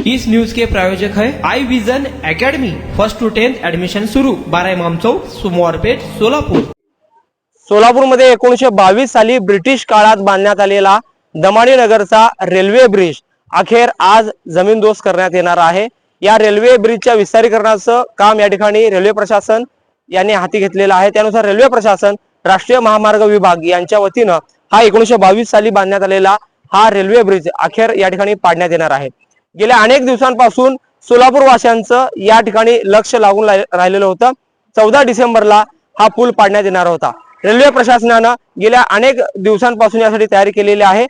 इस news के प्रायोजक है I vision academy. 1st to 10th admission सुरू। 12 इमाम चौक, सोमवारपेठ, सोलापूर। सोलापूरमध्ये 1922 साली ब्रिटिश काळात बांधण्यात आलेला दमानी नगरचा रेल्वे ब्रिज अखेर आज जमीनदोस्त करण्यात येणार आहे। या रेल्वे ब्रिजच्या विस्तारीकरणाचं काम या ठिकाणी रेल्वे प्रशासन यांनी हाती घेतलेलं आहे। त्यानुसार रेल्वे प्रशासन, राष्ट्रीय महामार्ग विभाग यांच्या वतीनं हा 1922 साली बांधण्यात आलेला हा रेल्वे ब्रिज अखेर या ठिकाणी पाडण्यात येणार आहे। गेल्या अनेक दिवसांपासून सोलापूर वासियांचं या ठिकाणी लक्ष लागून राहिलेलं होतं। 14 डिसेंबरला हा पूल पाडण्यात येणार होता। रेल्वे प्रशासनानं गेल्या अनेक दिवसांपासून यासाठी तयारी केलेली आहे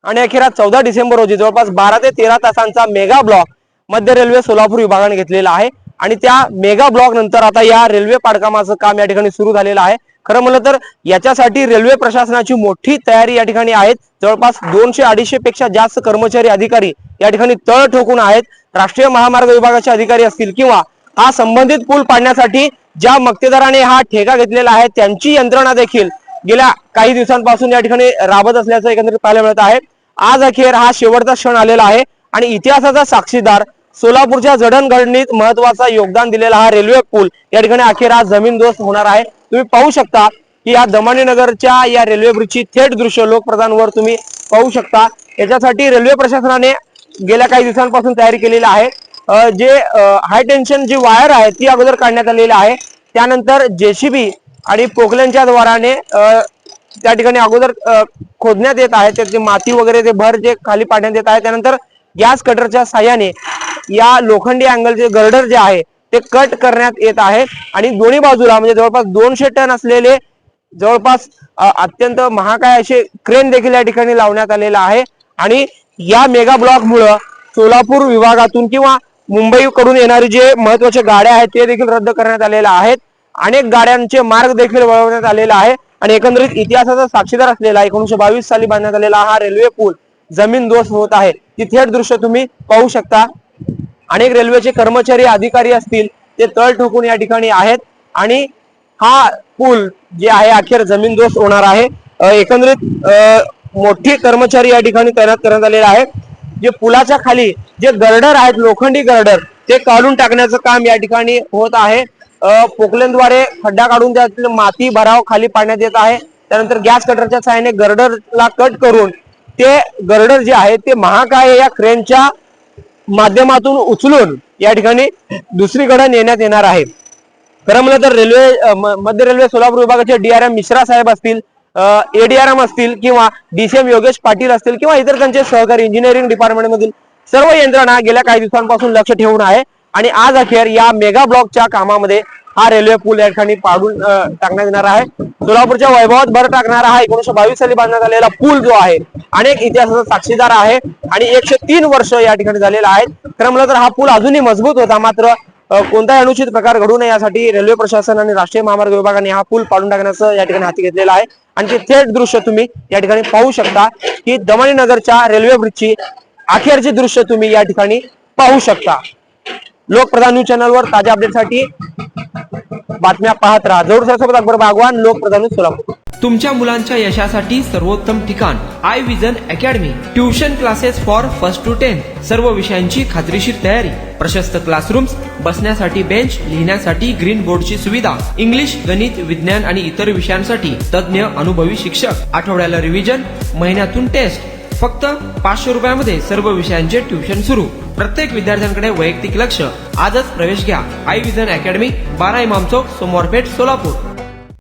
आणि अखेर 14 डिसेंबर रोजी जवळपास 12 ते 13 तासांचा मेगा ब्लॉक मध्य रेल्वे सोलापूर विभागाने घेतलेला आहे आणि त्या मेगा ब्लॉक नंतर आता या रेल्वे पाडकामाचं काम या ठिकाणी सुरू झालेलं आहे। खरं म्हणलं तर याच्यासाठी रेल्वे प्रशासनाची मोठी तयारी या ठिकाणी आहे। जवळपास 200-250 पेक्षा जास्त कर्मचारी अधिकारी या ठिकाणी तळ ठोकून आहेत। राष्ट्रीय महामार्ग विभागाचे अधिकारी असतील किंवा हा संबंधित पूल पाडण्यासाठी ज्या मक्तेदाराने हा ठेका घेतलेला आहे त्यांची यंत्रणा देखील गेल्या काही दिवसांपासून या ठिकाणी राबत असल्याचं एकंदरीत पाहायला मिळत आहे। आज अखेर हा शेवटचा क्षण आलेला आहे आणि इतिहासाचा साक्षीदार, सोलापूरच्या जडणघडणीत महत्वाचा योगदान दिलेला हा रेल्वे पूल या ठिकाणी अखेर आज जमीनदोस्त होणार आहे। तुम्ही पाहू शकता की या दमानी नगरच्या या रेल्वे ब्रिजची थेट दृश्य लोकप्रधानवर तुम्ही पाहू शकता। याच्यासाठी रेल्वे प्रशासनाने गेल्या काही दिवसांपासून तयारी केलेली आहे। जे हाय टेन्शन जी वायर आहे ती अगोदर काढण्यात आलेली आहे। त्यानंतर जेसीबी आणि पोकलेनच्या द्वाराने त्या ठिकाणी अगोदर खोदण्यात येत आहे। त्याची माती वगैरे ते भर जे खाली पाडण्यात येत आहे। त्यानंतर गॅस कटरच्या साहाय्याने या लोखंडी अँगलचे गर्डर जे आहे ते कट करण्यात येत आहे आणि दोन्ही बाजूला म्हणजे जवळपास 200 टन असलेले जवळपास अत्यंत महाकाय असे क्रेन देखील या ठिकाणी लावण्यात आलेला आहे आणि या मेगा ब्लॉक मुळे सोलापूर विभागातून किंवा मुंबईकडून येणारी जे महत्वाचे गाड्या आहेत ते देखील रद्द करण्यात आलेल्या आहेत। अनेक गाड्यांचे मार्ग देखील वळवण्यात आलेला आहे आणि एकंदरीत इतिहासाचा साक्षीदार असलेला 1922 साली बांधण्यात आलेला हा रेल्वे पूल जमीनदोस्त होत आहे। ती थेट दृश्य तुम्ही पाहू शकता। अनेक रेल्वेचे कर्मचारी, अधिकारी असतील ते तळ ठोकून या ठिकाणी आहेत आणि हा पूल जे आहे अखेर जमीनदोस्त होणार आहे। एकंदरीत मोठी कर्मचारी या ठिकाणी तैनात करण्यात आलेले आहे। जे पुलाच्या खाली जे गर्डर आहेत, लोखंडी गर्डर, ते काढून टाकण्याचं काम या ठिकाणी होत आहे। पोकलेनद्वारे खड्डा काढून त्यातील माती भराव खाली पाडण्यात येत आहे। त्यानंतर गॅस कटरच्या सहाय्याने गर्डरला कट करून ते गर्डर जे आहे ते महाकाय या क्रेनच्या माध्यमातून उचलून या ठिकाणी दुसरीकडे नेण्यात येणार आहे। खरं म्हणलं तर रेल्वे मध्य रेल्वे सोलापूर विभागाचे डीआरएम मिश्रा साहेब असतील, एडीआरएम असतील किंवा डीसीएम योगेश पाटील असतील किंवा इतर त्यांचे सहकारी इंजिनिअरिंग डिपार्टमेंट मधील सर्व यंत्रणा गेल्या काही दिवसांपासून लक्ष ठेवून आहे आणि आज अखेर या मेगा ब्लॉकच्या कामामध्ये हा रेल्वे पूल या ठिकाणी पाडून टाकण्यात येणार आहे। सोलापूरच्या वैभवात भर टाकणारा हा 1922 साली बांधण्यात आलेला पूल जो आहे अनेक इतिहासाचा साक्षीदार आहे आणि 103 वर्ष या ठिकाणी झालेला आहे। खरं म्हणलं तर हा पूल अजूनही मजबूत होता, मात्र कोणताही अनुचित प्रकार घडू नये यासाठी रेल्वे प्रशासन आणि राष्ट्रीय महामार्ग विभागाने हा पूल पाडून टाकण्याचं या ठिकाणी हाती घेतलेला आहे आणि ते थेट दृश्य तुम्ही या ठिकाणी पाहू शकता की दमानी नगरच्या रेल्वे ब्रिजची अखेरची दृश्य तुम्ही या ठिकाणी पाहू शकता। लोकप्रधान न्यूज चॅनलवर ताज्या अपडेटसाठी बातम्या पाहत राहा। जरूर सोबत अकबर बागवान, लोकप्रधान न्यूज सोलापूर। तुमच्या मुलांच्या यशासाठी सर्वोत्तम ठिकाण I vision academy. Tuition classes for 1st to 10th, सर्व विषयांची खात्रीशीर तयारी, प्रशस्त क्लासरूम्स, बसण्यासाठी बेंच, लिहिण्यासाठी ग्रीन बोर्डची सुविधा, इंग्लिश, गणित, विज्ञान आणि इतर विषयांसाठी तज्ञ अनुभवी शिक्षक, आठवड्याला रिव्हिजन, महिन्यातून टेस्ट। फक्त 500 रुपयामध्ये सर्व विषयांचे ट्युशन सुरू। प्रत्येक विद्यार्थ्यांकडे वैयक्तिक लक्ष। आजच प्रवेश घ्या आई विजन अकॅडमी, 12 इमाम चौक, सोमवारपेठ, सोलापूर।